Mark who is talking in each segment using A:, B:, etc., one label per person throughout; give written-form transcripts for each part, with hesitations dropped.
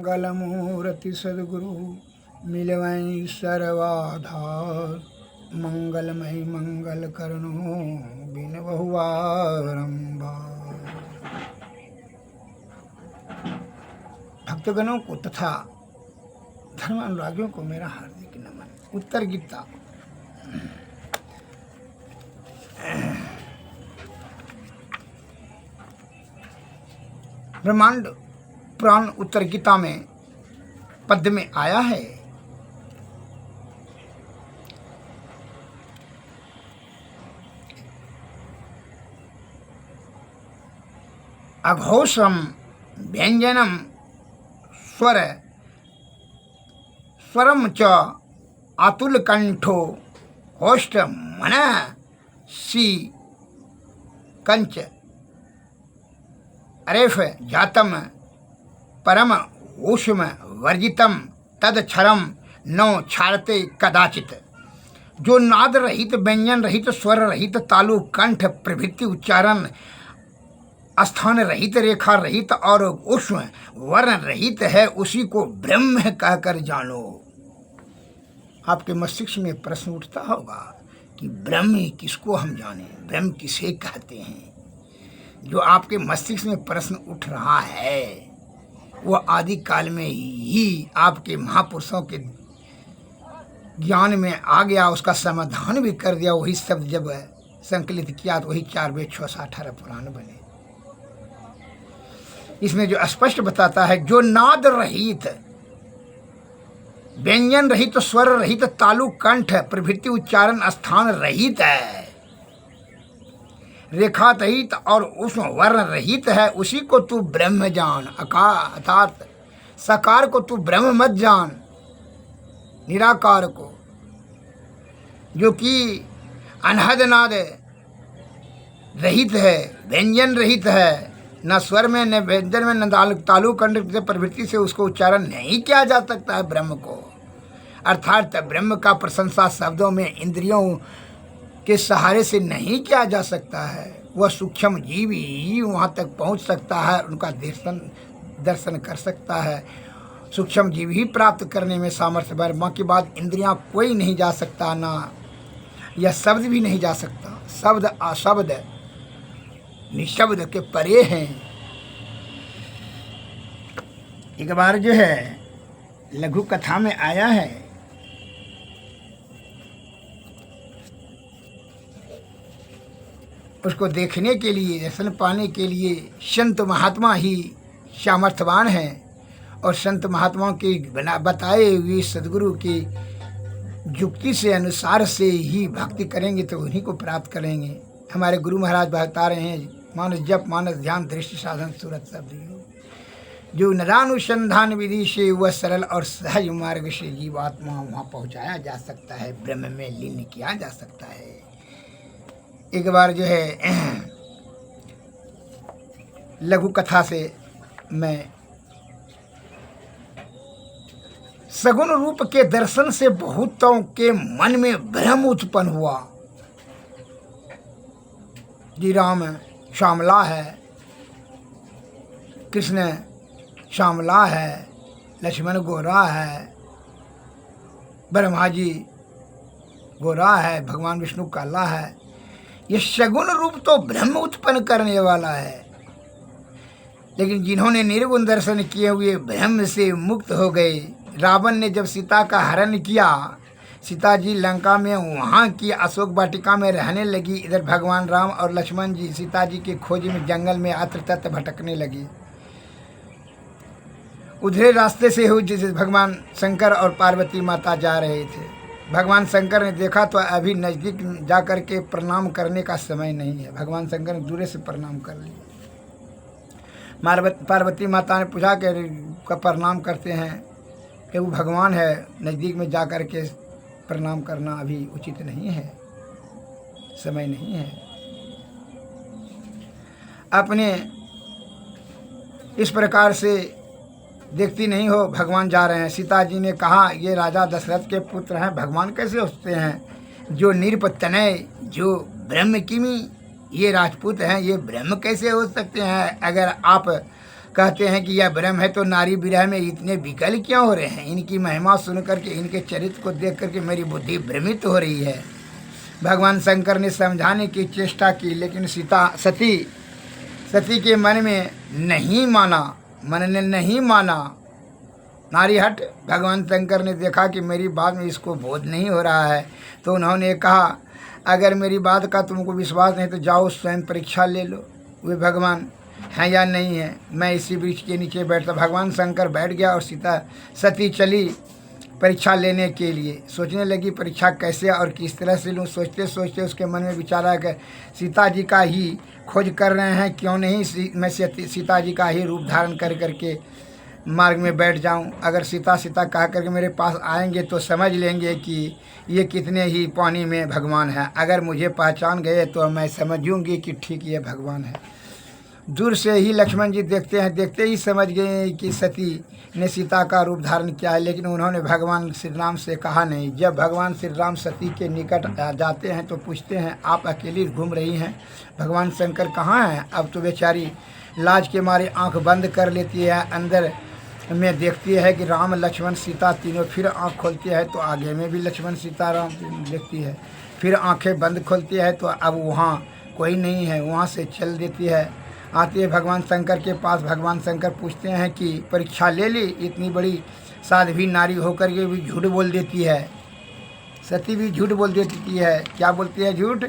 A: मंगल मूर्ति सद्गुरु मिलवई सर्वाधार। मंगलमय मंगल करनो बिन बहुआरंभार। भक्तगणों को तथा धर्म अनुरागियों को मेरा हार्दिक नमन। उत्तर गीता। ब्रह्मांड पुराण उत्तर गीता में पद्य में आया है, अघोषम व्यंजनम स्वरम च अतुल कंठो होष्ट मन सी कंच अरेफ जातम परम ऊष्म वर्जितम तदक्षरम नो क्षारते कदाचित। जो नाद रहित, व्यंजन रहित, स्वर रहित, तालु कंठ प्रभृति उच्चारण स्थान रहित, रेखा रहित और ऊष्म वर्ण रहित है, उसी को ब्रह्म कहकर जानो। आपके मस्तिष्क में प्रश्न उठता होगा कि ब्रह्म किसको हम जाने, ब्रह्म किसे कहते हैं। जो आपके मस्तिष्क में प्रश्न उठ रहा है वो आदि काल में ही आपके महापुरुषों के ज्ञान में आ गया, उसका समाधान भी कर दिया। वही शब्द जब संकलित किया तो वही 4 वेद 6 18 पुराण बने। इसमें जो स्पष्ट बताता है, जो नाद रहित, व्यंजन रहित, स्वर रहित, तालु कंठ प्रभृति उच्चारण स्थान रहित है, रेखा रहित और उष्म वर्ण रहित है, उसी को तू ब्रह्म जान। अर्थात साकार को तू ब्रह्म मत जान, निराकार को, जो कि अनहद नाद रहित है, व्यंजन रहित है, न स्वर में, न व्यंजन में, न तालु कंठ प्रवृत्ति से उसको उच्चारण नहीं किया जा सकता है ब्रह्म को। अर्थात ब्रह्म का प्रशंसा शब्दों में, इंद्रियों के सहारे से नहीं किया जा सकता है। वह सूक्ष्म जीव ही वहाँ तक पहुँच सकता है, उनका दर्शन कर सकता है। सूक्ष्म जीव ही प्राप्त करने में सामर्थ्य, ब्रह्म की बात इंद्रियाँ कोई नहीं जा सकता, ना यह शब्द भी नहीं जा सकता। शब्द अशब्द निशब्द के परे हैं। एक बार जो है लघु कथा में आया है, उसको देखने के लिए, दर्शन पाने के लिए संत महात्मा ही सामर्थ्यवान हैं। और संत महात्माओं के बताए हुए सद्गुरु की युक्ति से अनुसार से ही भक्ति करेंगे तो उन्हीं को प्राप्त करेंगे। हमारे गुरु महाराज बता रहे हैं, मानस जप, मानस ध्यान, दृष्टि साधन, सूरत शब्द, जो नरानुसंधान विधि से वह सरल और सहज मार्ग से जीवात्मा वहाँ पहुँचाया जा सकता है, ब्रह्म में लीन किया जा सकता है। एक बार जो है लघु कथा से मैं सगुण रूप के दर्शन से बहुतों के मन में भ्रम उत्पन्न हुआ। जी राम श्यामला है, कृष्ण श्यामला है, लक्ष्मण गोरा है, ब्रह्मा जी गोरा है, भगवान विष्णु काला है। ये सगुण रूप तो ब्रह्म उत्पन्न करने वाला है। लेकिन जिन्होंने निर्गुण दर्शन किए हुए ब्रह्म से मुक्त हो गए। रावण ने जब सीता का हरण किया, सीता जी लंका में वहाँ की अशोक वाटिका में रहने लगी। इधर भगवान राम और लक्ष्मण जी सीता जी की खोज में जंगल में अत्र तत्र भटकने लगी। उधरे रास्ते से हो जिसे भगवान शंकर और पार्वती माता जा रहे थे। भगवान शंकर ने देखा तो अभी नज़दीक जा कर के प्रणाम करने का समय नहीं है। भगवान शंकर ने दूर से प्रणाम कर लिया। पार्वती माता ने पूछा कि प्रणाम करते हैं कि वो भगवान है, नज़दीक में जा कर के प्रणाम करना अभी उचित नहीं है, समय नहीं है। अपने इस प्रकार से देखती नहीं हो, भगवान जा रहे हैं। सीता जी ने कहा ये राजा दशरथ के पुत्र हैं, भगवान कैसे होते हैं? जो निरपतनय, जो ब्रह्म किमी, ये राजपूत हैं, ये ब्रह्म कैसे हो सकते हैं? अगर आप कहते हैं कि यह ब्रह्म है तो नारी विरह में इतने विकल क्यों हो रहे हैं। इनकी महिमा सुन करके, इनके चरित्र को देख करके मेरी बुद्धि भ्रमित हो रही है। भगवान शंकर ने समझाने की चेष्टा की, लेकिन सती के मन में नहीं माना, मन ने नहीं माना। नारी हट। भगवान शंकर ने देखा कि मेरी बात में इसको बोध नहीं हो रहा है, तो उन्होंने कहा अगर मेरी बात का तुमको विश्वास नहीं तो जाओ स्वयं परीक्षा ले लो, वे भगवान हैं या नहीं है। मैं इसी वृक्ष के नीचे बैठता। भगवान शंकर बैठ गया और सती चली परीक्षा लेने के लिए। सोचने लगी परीक्षा कैसे और किस तरह से लूँ। सोचते सोचते उसके मन में विचार आया कि सीता जी का ही खोज कर रहे हैं, क्यों नहीं मैं सीता जी का ही रूप धारण कर करके मार्ग में बैठ जाऊं। अगर सीता सीता कह करके मेरे पास आएंगे तो समझ लेंगे कि ये कितने ही पानी में भगवान है। अगर मुझे पहचान गए तो मैं समझूंगी कि ठीक ये भगवान है। दूर से ही लक्ष्मण जी देखते ही समझ गए कि सती ने सीता का रूप धारण किया है, लेकिन उन्होंने भगवान श्री राम से कहा नहीं। जब भगवान श्री राम सती के निकट जाते हैं तो पूछते हैं आप अकेली घूम रही हैं, भगवान शंकर कहाँ हैं। अब तो बेचारी लाज के मारे आंख बंद कर लेती है, अंदर में देखती है कि राम लक्ष्मण सीता तीनों। फिर आंख खोलती है तो आगे में भी लक्ष्मण सीता राम देखती है। फिर आंखें बंद खोलती है तो अब वहाँ कोई नहीं है, वहाँ से चल देती है। आती है भगवान शंकर के पास। भगवान शंकर पूछते हैं कि परीक्षा ले ली, इतनी बड़ी साध्वी नारी होकर के भी झूठ बोल देती है। सती भी झूठ बोल देती है। क्या बोलती है झूठ?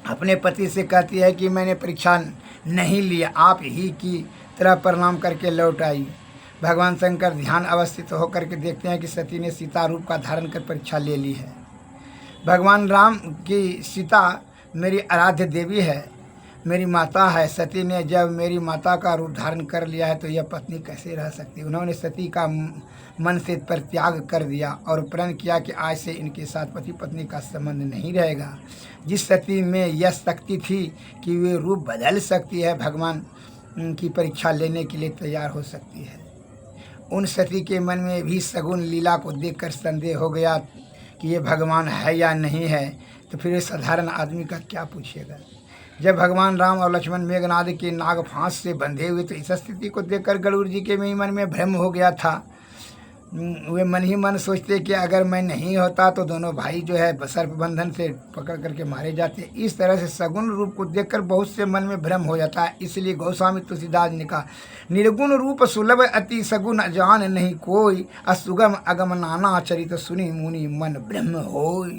A: अपने पति से कहती है कि मैंने परीक्षा नहीं लिया, आप ही की तरह प्रणाम करके लौट आई। भगवान शंकर ध्यान अवस्थित होकर के देखते हैं कि सती ने सीता रूप का धारण कर परीक्षा ले ली है। भगवान राम की सीता मेरी आराध्य देवी है, मेरी माता है। सती ने जब मेरी माता का रूप धारण कर लिया है तो यह पत्नी कैसे रह सकती। उन्होंने सती का मन से परित्याग कर दिया और प्रण किया कि आज से इनके साथ पति पत्नी का संबंध नहीं रहेगा। जिस सती में यह शक्ति थी कि वे रूप बदल सकती है, भगवान की परीक्षा लेने के लिए तैयार हो सकती है, उन सती के मन में भी सगुन लीला को देखकर संदेह हो गया कि ये भगवान है या नहीं है। तो फिर साधारण आदमी का क्या पूछेगा। जब भगवान राम और लक्ष्मण मेघनाद के नाग फांस से बंधे हुए तो इस स्थिति को देखकर गरुड़ जी के मन में भ्रम हो गया था। वे मन ही मन सोचते कि अगर मैं नहीं होता तो दोनों भाई जो है सर्प बंधन से पकड़ करके मारे जाते। इस तरह से सगुण रूप को देखकर बहुत से मन में भ्रम हो जाता है। इसलिए गोस्वामी तुलसीदास ने कहा निर्गुण रूप सुलभ अति सगुण जान नहीं कोई, असुगम अगम नाना चरित सुनी मुनि मन ब्रह्म होय।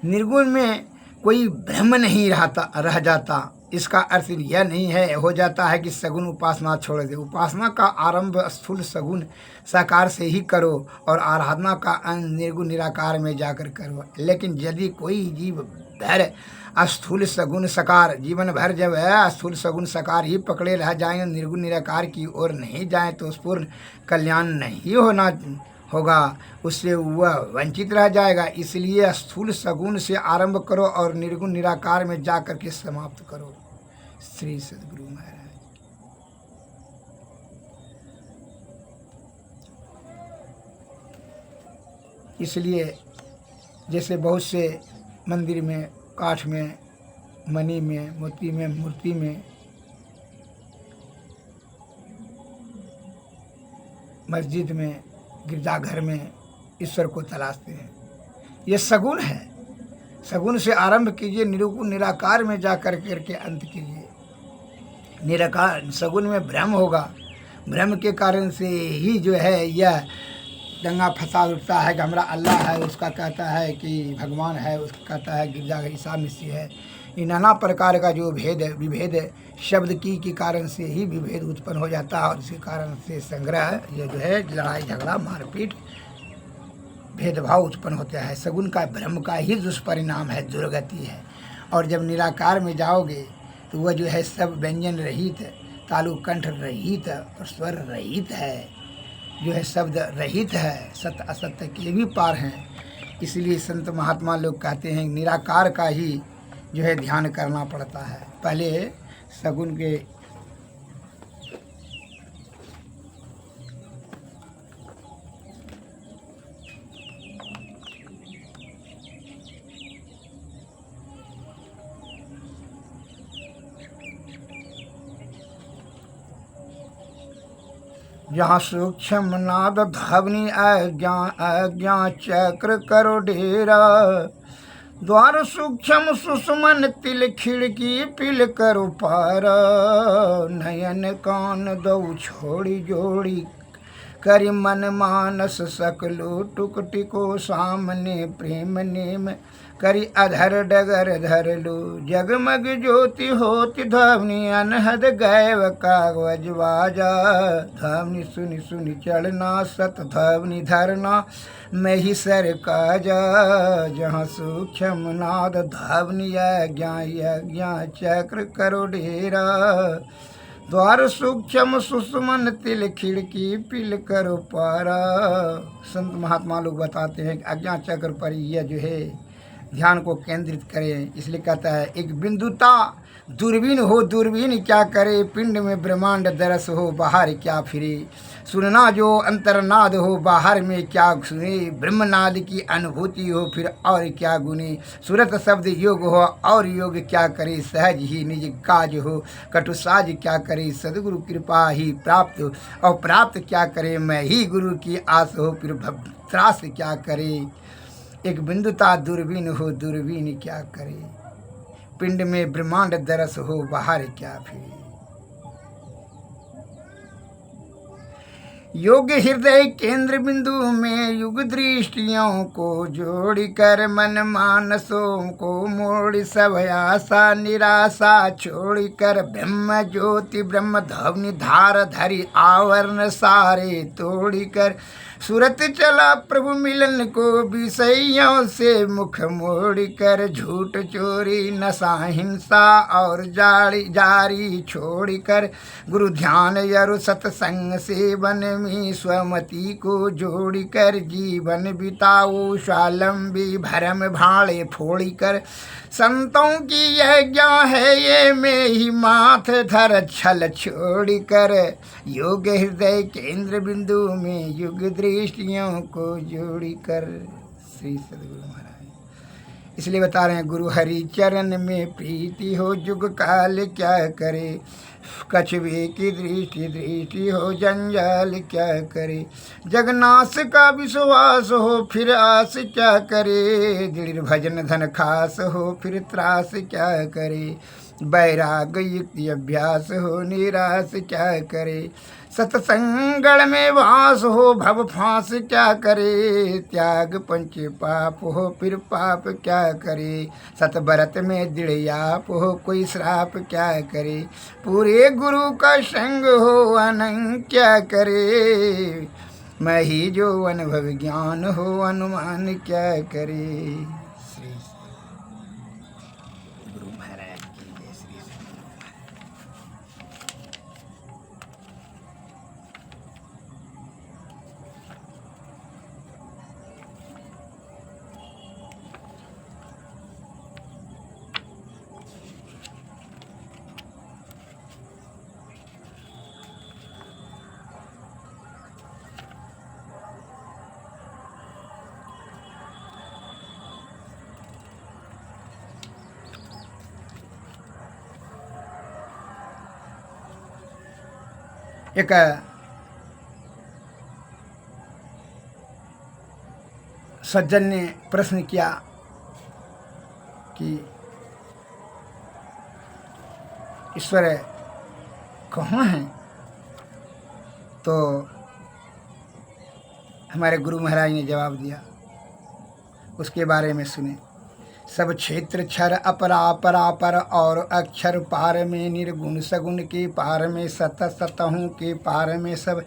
A: निर्गुण में कोई भ्रम नहीं रह जाता। इसका अर्थ यह नहीं है हो जाता है कि सगुण उपासना छोड़ दे। उपासना का आरंभ स्थूल सगुण साकार से ही करो और आराधना का अंत निर्गुण निराकार में जाकर करो। लेकिन यदि कोई जीव भर स्थूल सगुण साकार जीवन भर जब स्थूल सगुण साकार ही पकड़े रह जाएं, निर्गुण निराकार की ओर नहीं जाएं तो पूर्ण कल्याण नहीं होगा, उससे वह वंचित रह जाएगा। इसलिए स्थूल सगुण से आरंभ करो और निर्गुण निराकार में जाकर के समाप्त करो। श्री सद्गुरु महाराज। इसलिए जैसे बहुत से मंदिर में काठ में, मणि में, मोती में, मूर्ति में, मस्जिद में, गिरजाघर में ईश्वर को तलाशते हैं। ये सगुण है। सगुण से आरंभ कीजिए, निर्गुण निराकार में जा कर के अंत कीजिए। निराकार सगुण में भ्रम होगा, भ्रम के कारण से ही जो है यह दंगा फसाद उठता है कि हमारा अल्लाह है, उसका कहता है कि भगवान है, उसका कहता है गिरजाघर ईसा मसीह है। ये नाना प्रकार का जो भेद है, विभेद शब्द की कारण से ही विभेद उत्पन्न हो जाता है और इसी कारण से संग्रह ये जो है लड़ाई झगड़ा मारपीट भेदभाव उत्पन्न होता है। सगुण का भ्रम का ही दुष्परिणाम है, दुर्गति है। और जब निराकार में जाओगे तो वह जो है सब व्यंजन रहित, तालु कंठ रहित और स्वर रहित है, जो है शब्द रहित है, सत्य असत्य के भी पार हैं। इसलिए संत महात्मा लोग कहते हैं निराकार का ही जो है ध्यान करना पड़ता है। पहले सगुण के जहाँ सूक्ष्म नाद ध्वनि आज्ञा आज्ञा चक्र करो डेरा, द्वार सूक्ष्म सुषमन तिल खिड़की पिल करो पारा, नयन कान दो छोड़ी जोड़ी करि मन मानस सकलो टुकटिको सामने प्रेम नेम करि अधर डगर धर लो, जगमग ज्योति होति ध्वनि अनहद गैव कागज बाजा, ध्वनि सुनि सुनि चढ़ना सत ध्वनि धरना मैं ही सर काजा, जहाँ सूक्ष्म नाद ध्वनि आज्ञा आज्ञा चक्र करो डेरा, द्वार सूक्ष्म सुषमन तिल खिड़की पिल करो पारा। संत महात्मा लोग बताते हैं कि आज्ञा चक्र पर यह जो है ध्यान को केंद्रित करें, इसलिए कहता है एक बिंदुता दूरबीन हो दूरबीन क्या करे, पिंड में ब्रह्मांड दरस हो बाहर क्या फिरे, सुनना जो अंतरनाद हो बाहर में क्या सुने, ब्रह्मनाद की अनुभूति हो फिर और क्या गुने, सुरत शब्द योग हो और योग क्या करे, सहज ही निज काज हो कटुसाज क्या करे, सदगुरु कृपा ही प्राप्त हो और प्राप्त क्या करे, मैं ही गुरु की आस हो फिर त्रास क्या करे, एक बिंदुता दूरबीन हो दूरबीन क्या करे, पिंड में ब्रह्मांड दरस हो बाहर क्या फिरे, योग हृदय केंद्र बिंदु में युग दृष्टियों को जोड़ी कर मन मानसों को मोड़ी सब आशा निराशा छोड़ी कर, ब्रह्म ज्योति ब्रह्म ध्वनि धार धरी आवरण सारे तोड़ी कर, सूरत चला प्रभु मिलन को विषयों से मुख मोड़ी कर, झूठ चोरी नशा हिंसा और जारी छोड़ी कर, गुरु ध्यान यरु सत्संग सेवन में स्वमति को जोड़ी कर, जीवन बिताओ स्वावलंबी भरम भाड़े फोड़ी कर, संतों की यह ज्ञा है ये में ही माथ धर छल छोड़ी कर, योग हृदय केंद्र बिंदु में युग दृष्टियों को जोड़ी कर। श्री सद्गुरु महाराज इसलिए बता रहे हैं, गुरु हरि चरण में प्रीति हो जुग काल क्या करे, कछुए की दृष्टि हो जंजाल क्या करे, जगन्नाथ का विश्वास हो फिर आस क्या करे, दृढ़ भजन धन खास हो फिर त्रास क्या करे, वैराग्य युक्ति अभ्यास हो निराश क्या करे, सत्संगण में वास हो भव फांस क्या करे, त्याग पंच पाप हो फिर पाप क्या करे, सतभरत में दृढ़ हो कोई श्राप क्या करे, पूरे गुरु का संग हो अनंग क्या करे, मैं ही जो अनुभव ज्ञान हो अनुमान क्या करे। श्री गुरु महाराज की जय। श्री एक सज्जन ने प्रश्न किया कि ईश्वर कहाँ हैं, तो हमारे गुरु महाराज ने जवाब दिया, उसके बारे में सुने, सब क्षेत्र क्षर अपरा परा पर और अक्षर पार में, निर्गुण सगुण के पार में, सत सतहूँ के पार में, सब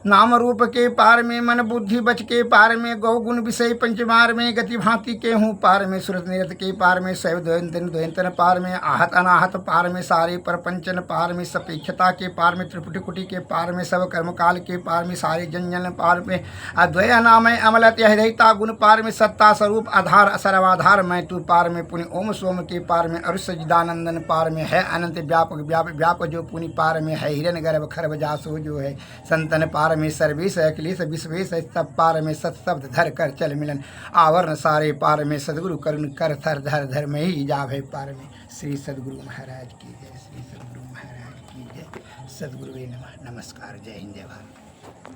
A: नाम रूप के पार में, मन बुद्धि बच के पार में, गौगुण विषय पंचमार में, गति भांति के हूँ पार में, सुरत निरत के पार में, शैव द्वयंतन पार में, आहत अनाहत पार में, सारे परपंचन पार में, सपेक्षता के पार में, त्रिपुटी कुटी के पार में, सब कर्मकाल के पार में, सारे जन पार में, अद्वय नामय अमलत हृदयता गुण पार में, सत्ता स्वरूप आधार सर्वाधार मैं तू पार में, पुनि ओम सोम के पार में, अरुष जिदानंदन पार में है, अनंत व्यापक व्यापक जो पुनि पार में है, हिरण्य गर्भ खरब जासो जो है, संतन पार में, सर्वेश अखिलेश विश्वेश सब पार में, सत शब्द धर कर चल मिलन, आवरण सारे पार में, सदगुरु करुण कर थर धर धर में ही जावे पार में। श्री सद्गुरु महाराज की जय। श्री सद्गुरु महाराज की जय। सदगुरुवे नमः। नमस्कार। जय हिंद, जय भारत।